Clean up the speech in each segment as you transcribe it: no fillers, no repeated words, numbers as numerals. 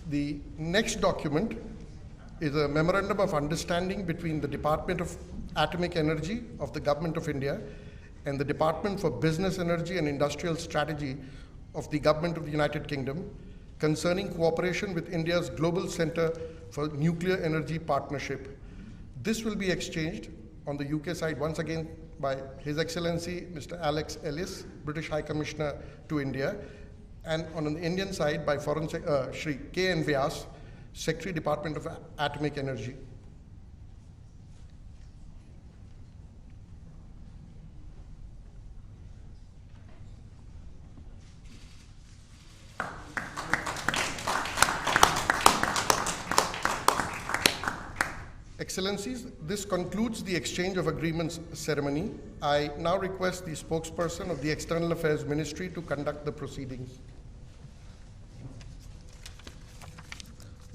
The next document is a memorandum of understanding between the Department of Atomic Energy of the Government of India and the Department for Business Energy and Industrial Strategy of the Government of the United Kingdom concerning cooperation with India's Global Center for Nuclear Energy Partnership. This will be exchanged on the UK side once again by His Excellency Mr. Alex Ellis, British High Commissioner to India, and on the Indian side by Foreign Shri K.N. Vyas, Secretary, Department of Atomic Energy. Excellencies, this concludes the exchange of agreements ceremony. I now request the spokesperson of the External Affairs Ministry to conduct the proceedings.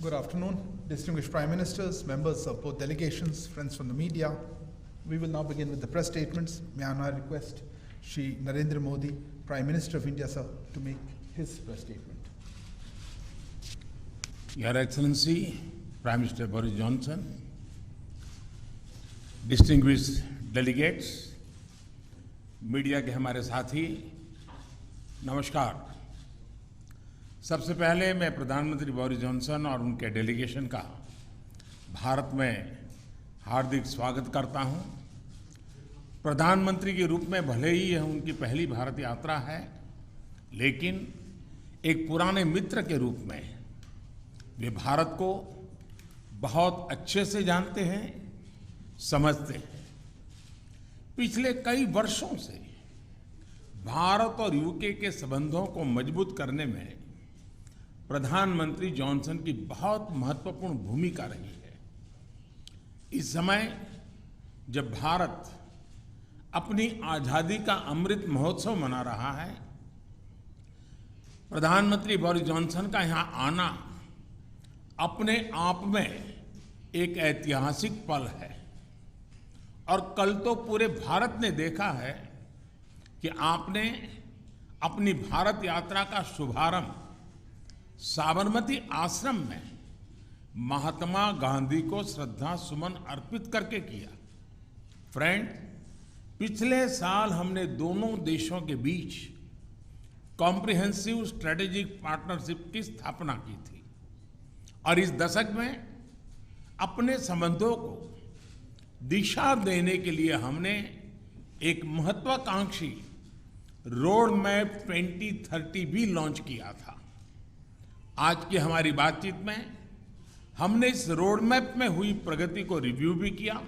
Good afternoon, distinguished Prime Ministers, members of both delegations, friends from the media. We will now begin with the press statements. May I now request Shri Narendra Modi, Prime Minister of India, sir, to make his press statement. Your Excellency, Prime Minister Boris Johnson, distinguished delegates, media के हमारे साथी, नमस्कार। सबसे पहले मैं प्रधानमंत्री Boris Johnson और उनके डेलीगेशन का भारत में हार्दिक स्वागत करता हूं। प्रधानमंत्री के रूप में भले ही यह उनकी पहली भारत यात्रा है, लेकिन एक पुराने मित्र के रूप में वे भारत को बहुत अच्छे से जानते हैं, समझते हैं। पिछले कई वर्षों से भारत और यूके के संबंधों को मजबूत करने में प्रधानमंत्री जॉनसन की बहुत महत्वपूर्ण भूमिका रही है। इस समय जब भारत अपनी आजादी का अमृत महोत्सव मना रहा है, प्रधानमंत्री बोरिस जॉनसन का यहां आना अपने आप में एक ऐतिहासिक पल है। और कल तो पूरे भारत ने देखा है कि आपने अपनी भारत यात्रा का शुभारंभ साबरमती आश्रम में महात्मा गांधी को श्रद्धा सुमन अर्पित करके किया। फ्रेंड, पिछले साल हमने दोनों देशों के बीच कॉम्प्रिहेंसिव स्ट्रेटेजिक पार्टनरशिप की स्थापना की थी और इस दशक में अपने संबंधों को दिशा देने के लिए हमने एक महत्वाकांक्षी रोड मैप 2030 भी लॉन्च किया था। आज की हमारी बातचीत में हमने इस रोड मैप में हुई प्रगति को रिव्यू भी किया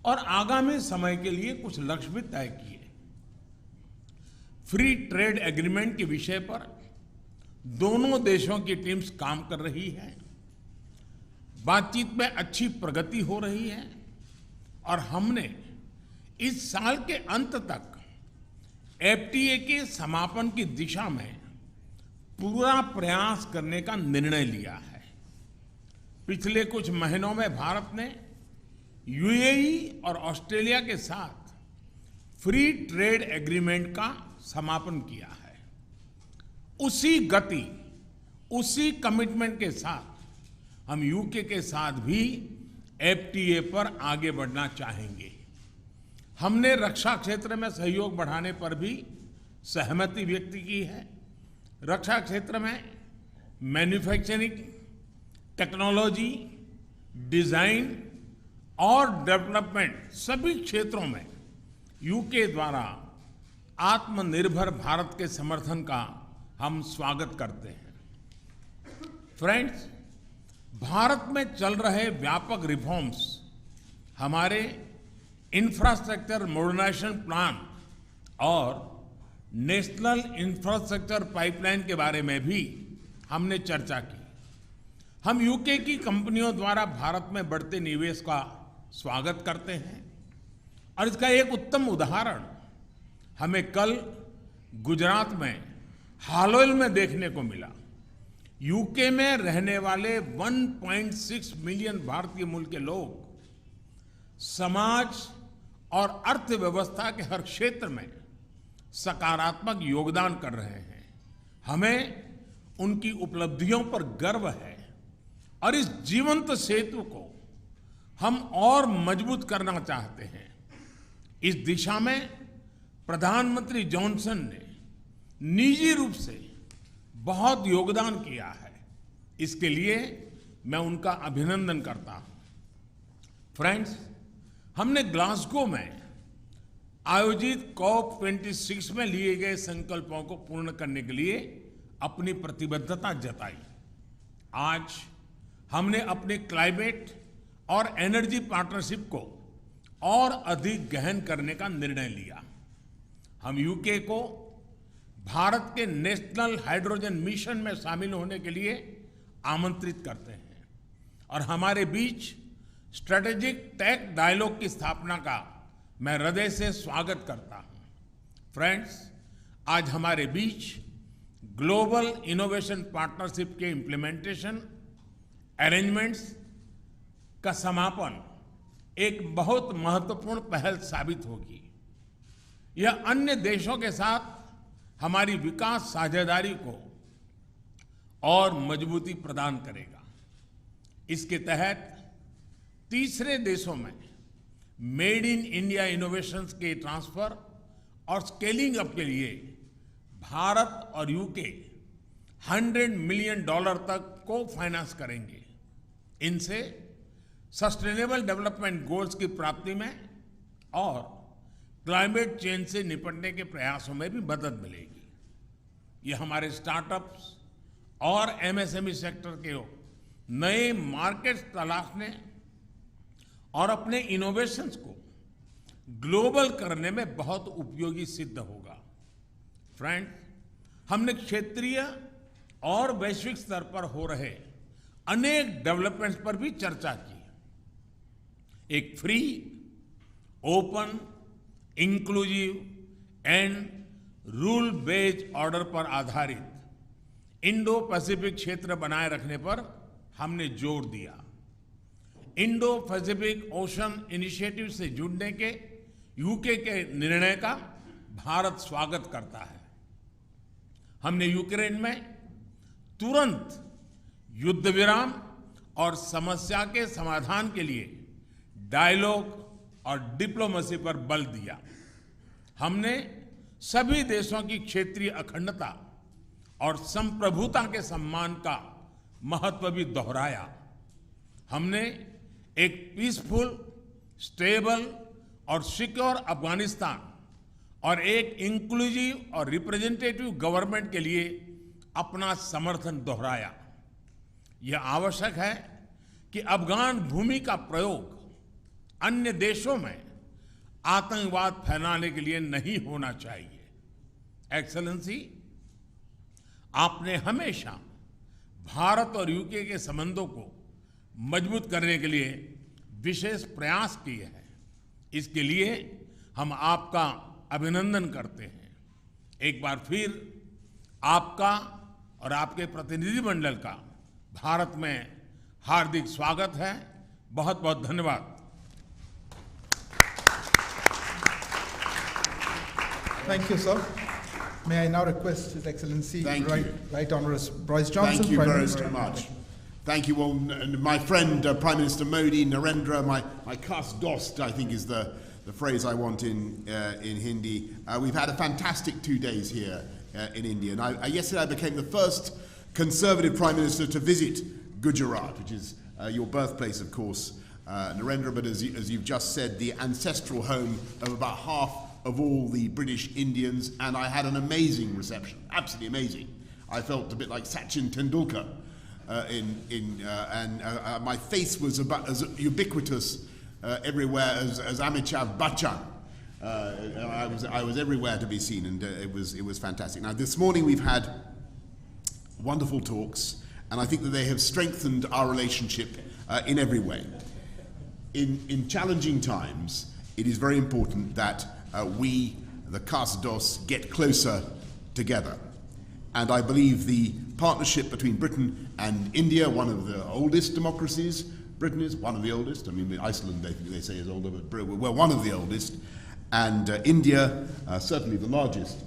और आगामी समय के लिए कुछ लक्ष्य भी तय किए। फ्री ट्रेड एग्रीमेंट के विषय पर दोनों देशों की टीम्स काम कर रही है। बातचीत में अच्छी प्रगति हो रही है और हमने इस साल के अंत तक एफटीए के समापन की दिशा में पूरा प्रयास करने का निर्णय लिया है। पिछले कुछ महीनों में भारत ने यूएई और ऑस्ट्रेलिया के साथ फ्री ट्रेड एग्रीमेंट का समापन किया है। उसी गति, उसी कमिटमेंट के साथ हम यूके के साथ भी एफटीए पर आगे बढ़ना चाहेंगे। हमने रक्षा क्षेत्र में सहयोग बढ़ाने पर भी सहमति व्यक्त की है। रक्षा क्षेत्र में मैन्युफैक्चरिंग, टेक्नोलॉजी, डिजाइन और डेवलपमेंट सभी क्षेत्रों में यूके द्वारा आत्मनिर्भर भारत के समर्थन का हम स्वागत करते हैं। फ्रेंड्स, भारत में चल रहे व्यापक रिफॉर्म्स हमारे इंफ्रास्ट्रक्चर मॉडर्नाइजेशन प्लान और नेशनल इंफ्रास्ट्रक्चर पाइपलाइन के बारे में भी हमने चर्चा की। हम यूके की कंपनियों द्वारा भारत में बढ़ते निवेश का स्वागत करते हैं और इसका एक उत्तम उदाहरण हमें कल गुजरात में हालोल में देखने को मिला। यूके में रहने वाले 1.6 मिलियन भारतीय मूल के लोग समाज और अर्थव्यवस्था के हर क्षेत्र में सकारात्मक योगदान कर रहे हैं। हमें उनकी उपलब्धियों पर गर्व है। और इस जीवंत सेतु को हम और मजबूत करना चाहते हैं। इस दिशा में प्रधानमंत्री जॉनसन ने निजी रूप से बहुत योगदान किया है। इसके लिए मैं उनका अभिनंदन करता हूं। फ्रेंड्स, हमने ग्लासगो में आयोजित COP26 में लिए गए संकल्पों को पूर्ण करने के लिए अपनी प्रतिबद्धता जताई। आज हमने अपने क्लाइमेट और एनर्जी पार्टनरशिप को और अधिक गहन करने का निर्णय लिया। हम यूके को भारत के नेशनल हाइड्रोजन मिशन में शामिल होने के लिए आमंत्रित करते हैं और हमारे बीच स्ट्रेटेजिक टेक डायलॉग की स्थापना का मैं हृदय से स्वागत करता हूं। फ्रेंड्स, आज हमारे बीच ग्लोबल इनोवेशन पार्टनरशिप के इम्प्लीमेंटेशन अरेंजमेंट्स का समापन एक बहुत महत्वपूर्ण पहल साबित होगी। यह अन्य देशों के साथ हमारी विकास साझेदारी को और मजबूती प्रदान करेगा। इसके तहत तीसरे देशों में मेड इन इंडिया इनोवेशंस के ट्रांसफर और स्केलिंग अप के लिए भारत और यूके $100 मिलियन तक को फाइनेंस करेंगे। इनसे सस्टेनेबल डेवलपमेंट गोल्स की प्राप्ति में और क्लाइमेट चेंज से निपटने के प्रयासों में भी मदद मिलेगी। ये हमारे स्टार्टअप्स और MSME सेक्टर के नए मार्केट्स तलाशने और अपने इनोवेशंस को ग्लोबल करने में बहुत उपयोगी सिद्ध होगा। फ्रेंड, हमने क्षेत्रीय और वैश्विक स्तर पर हो रहे अनेक डेवलपमेंट्स पर भी चर्चा की। एक free, open, inclusive and rule based order पर आधारित इंडो पैसिफिक क्षेत्र बनाए रखने पर हमने जोर दिया। इंडो पैसिफिक ओशन इनिशिएटिव से जुड़ने के यूके के निर्णय का भारत स्वागत करता है। हमने यूक्रेन में तुरंत युद्ध विराम और समस्या के समाधान के लिए डायलॉग और डिप्लोमेसी पर बल दिया। हमने सभी देशों की क्षेत्रीय अखंडता और संप्रभुता के सम्मान का महत्व भी दोहराया। हमने एक पीसफुल, स्टेबल और सिक्योर अफगानिस्तान और एक इंक्लूसिव और रिप्रेजेंटेटिव गवर्नमेंट के लिए अपना समर्थन दोहराया। यह आवश्यक है कि अफगान भूमि का प्रयोग अन्य देशों में आतंकवाद फैलाने के लिए नहीं होना चाहिए। एक्सेलेंसी, आपने हमेशा भारत और यूके के संबंधों को मजबूत करने के लिए विशेष प्रयास किए हैं। इसके लिए हम आपका अभिनंदन करते हैं। एक बार फिर आपका और आपके प्रतिनिधिमंडल का भारत में हार्दिक स्वागत है। बहुत बहुत धन्यवाद। Thank you, sir. May I now request His Excellency Right Honourable Boris Johnson. Thank you very much. Thank you. Well, my friend Prime Minister Modi, Narendra, my khas dost, I think is the phrase I want in Hindi. We've had a fantastic 2 days here in India. And yesterday I became the first Conservative Prime Minister to visit Gujarat, which is your birthplace, of course, Narendra, but as you've just said, the ancestral home of about half of all the British Indians, and I had an amazing reception, absolutely amazing. I felt a bit like Sachin Tendulkar, and my face was about as ubiquitous everywhere as Amitabh Bachchan. I was everywhere to be seen, and it was fantastic. Now this morning we've had wonderful talks, and I think that they have strengthened our relationship in every way. In challenging times, it is very important that we, the Khas-Dos, get closer together. And I believe the partnership between Britain and India, one of the oldest democracies, Britain is one of the oldest, I mean Iceland they say is older, but we're one of the oldest, and India, certainly the largest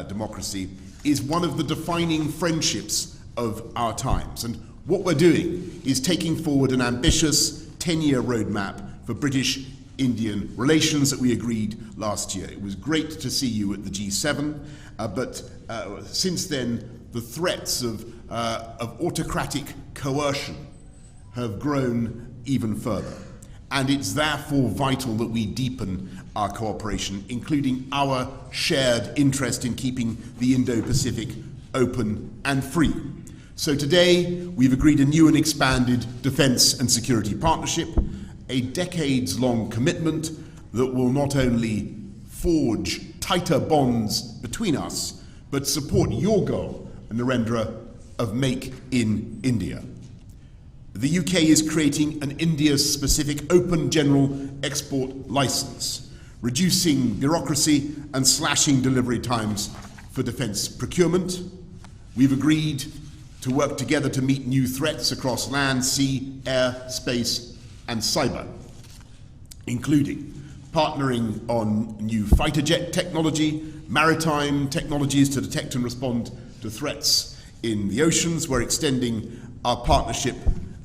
democracy, is one of the defining friendships of our times. And What we're doing is taking forward an ambitious 10-year roadmap for British-Indian relations that we agreed last year. It was great to see you at the G7, but since then, the threats of autocratic coercion have grown even further. And it's therefore vital that we deepen our cooperation, including our shared interest in keeping the Indo-Pacific open and free. So today, we've agreed a new and expanded defence and security partnership, a decades-long commitment that will not only forge tighter bonds between us, but support your goal, Narendra, of Make in India. The UK is creating an India-specific open general export licence, reducing bureaucracy and slashing delivery times for defence procurement. We've agreed to work together to meet new threats across land, sea, air, space, and cyber, including partnering on new fighter jet technology, maritime technologies to detect and respond to threats in the oceans. We're extending our partnership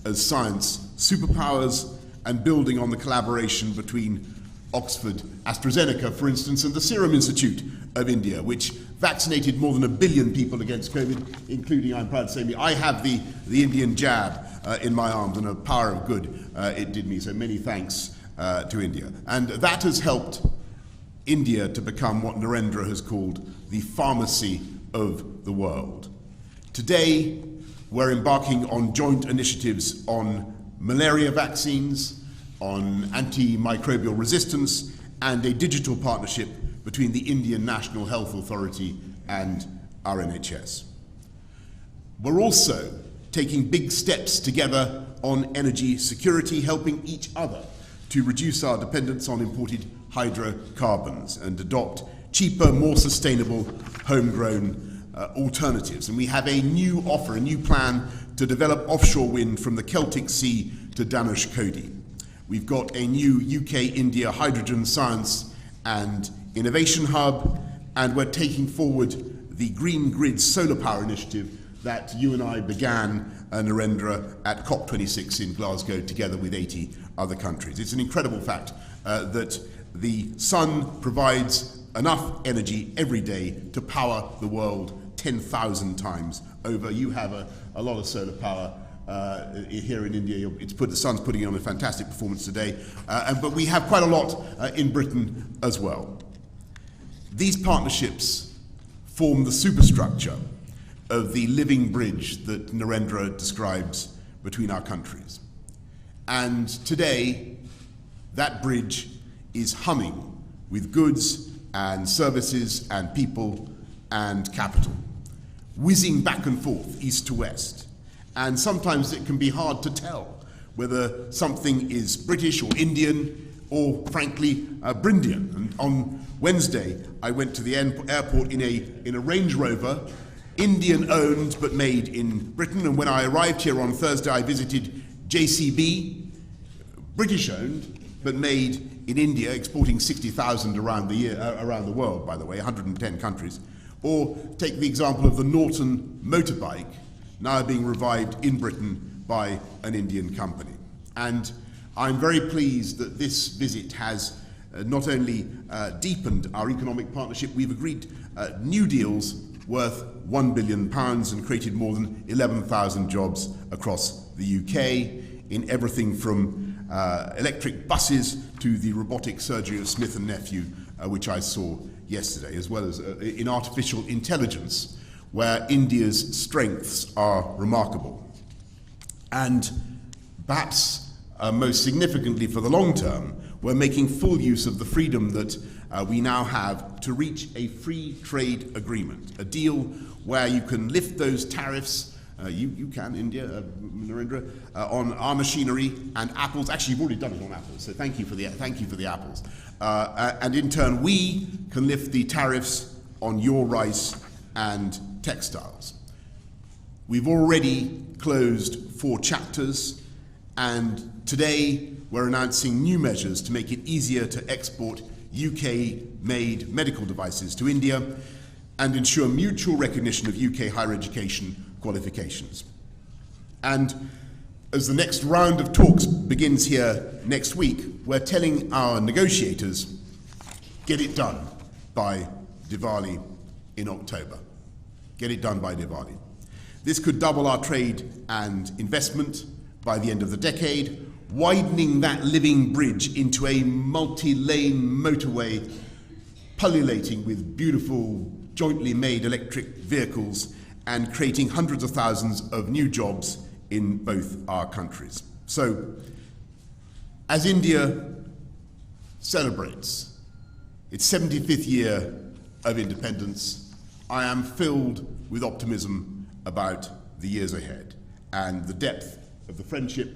as science superpowers and building on the collaboration between Oxford AstraZeneca, for instance, and the Serum Institute of India, which vaccinated more than 1 billion people against COVID, including, I'm proud to say, me. I have the Indian jab in my arms, and a power of good it did me. So many thanks to India. And that has helped India to become what Narendra has called the pharmacy of the world. Today, we're embarking on joint initiatives on malaria vaccines, on antimicrobial resistance, and a digital partnership between the Indian National Health Authority and our NHS. We're also taking big steps together on energy security, helping each other to reduce our dependence on imported hydrocarbons and adopt cheaper, more sustainable, homegrown alternatives. And we have a new offer, a new plan to develop offshore wind from the Celtic Sea to Dhanushkodi. We've got a new UK-India hydrogen science and innovation hub, and we're taking forward the Green Grid solar power initiative that you and I began, Narendra, at COP26 in Glasgow together with 80 other countries. It's an incredible fact that the sun provides enough energy every day to power the world 10,000 times over. You have a lot of solar power here in India. The sun's putting on a fantastic performance today, but we have quite a lot in Britain as well. These partnerships form the superstructure of the living bridge that Narendra describes between our countries. And today, that bridge is humming with goods and services and people and capital, whizzing back and forth, east to west. And sometimes it can be hard to tell whether something is British or Indian or, frankly, Brindian. And on Wednesday, I went to the airport in a Range Rover, Indian-owned but made in Britain. And when I arrived here on Thursday, I visited JCB, British-owned but made in India, exporting 60,000 around the world, by the way, 110 countries. Or take the example of the Norton motorbike, now being revived in Britain by an Indian company. And I'm very pleased that this visit has not only deepened our economic partnership, we've agreed new deals worth £1 billion and created more than 11,000 jobs across the UK in everything from electric buses to the robotic surgery of Smith & Nephew, which I saw yesterday, as well as in artificial intelligence, where India's strengths are remarkable. And perhaps most significantly for the long term, we're making full use of the freedom that we now have to reach a free trade agreement, a deal where you can lift those tariffs, you can, India, Narendra, on our machinery and apples. Actually, you've already done it on apples, so thank you for the apples. And in turn, we can lift the tariffs on your rice and textiles. We've already closed 4 chapters, and today we're announcing new measures to make it easier to export UK-made medical devices to India and ensure mutual recognition of UK higher education qualifications. And as the next round of talks begins here next week, we're telling our negotiators, get it done by Diwali in October. Get it done by Diwali. This could double our trade and investment by the end of the decade, widening that living bridge into a multi-lane motorway pullulating with beautiful jointly made electric vehicles and creating hundreds of thousands of new jobs in both our countries. So, as India celebrates its 75th year of independence, I am filled with optimism about the years ahead and the depth of the friendship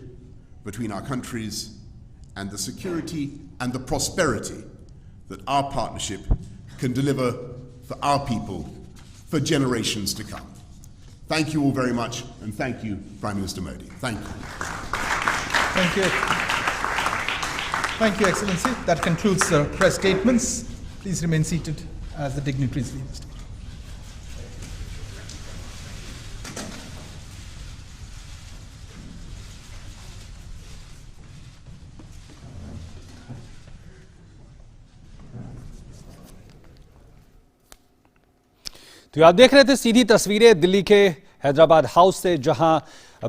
between our countries and the security and the prosperity that our partnership can deliver for our people for generations to come. Thank you all very much, and thank you, Prime Minister Modi. Thank you. Thank you. Thank you, Excellency. That concludes the press statements. Please remain seated as the dignitaries leave the stage. तो आप देख रहे थे सीधी तस्वीरें दिल्ली के Hyderabad house से, जहां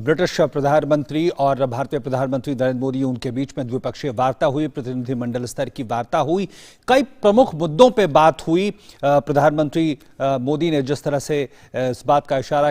British प्रधानमंत्री और भारतीय प्रधानमंत्री नरेंद्र मोदी उनके बीच में द्विपक्षीय वार्ता हुई, प्रतिनिधिमंडल स्तर की वार्ता हुई, कई प्रमुख मुद्दों पे बात हुई। प्रधानमंत्री मोदी ने जिस तरह से इस बात का इशारा